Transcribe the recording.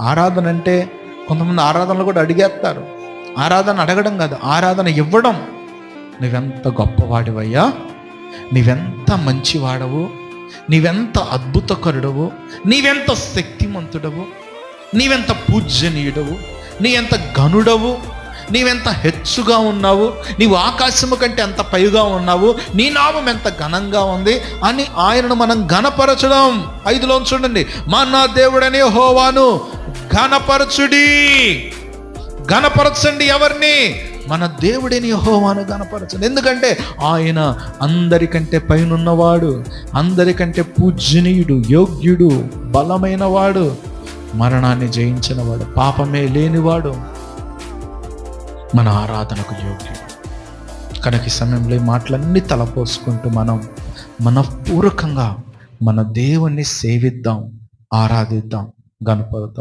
ఆరాధన అంటే కొంతమంది ఆరాధనలు కూడా అడిగేస్తారు. ఆరాధన అడగడం కాదు, ఆరాధన ఇవ్వడం. నువ్వెంత గొప్పవాడివయ్యా, నీవెంత మంచివాడవు, నీవెంత అద్భుతకరుడవు, నీవెంత శక్తిమంతుడవు, నీవెంత పూజ్యనీయుడవు, నీ ఎంత ఘనుడవు, నీవెంత హెచ్చుగా ఉన్నావు, నీవు ఆకాశము కంటే ఎంత పైగా ఉన్నావు, నీ నామం ఎంత ఘనంగా ఉంది అని ఆయనను మనం ఘనపరచడం. 5లో చూడండి, మన దేవుడనే యెహోవాను ఘనపరచుడి. ఘనపరచండి ఎవరిని? మన దేవుడిని యెహోవాను ఘనపరచండి. ఎందుకంటే ఆయన అందరికంటే పైనున్నవాడు, అందరికంటే పూజనీయుడు, యోగ్యుడు, బలమైన వాడు, మరణాన్ని జయించిన వాడు, పాపమే లేనివాడు, మన ఆరాధనకు యోగ్యుడు. కనుక ఈ సమయంలో ఈ మాటలన్నీ తలపోసుకుంటూ మనం మనపూర్వకంగా మన దేవుణ్ణి సేవిద్దాం, ఆరాధిద్దాం, గణపడతాం.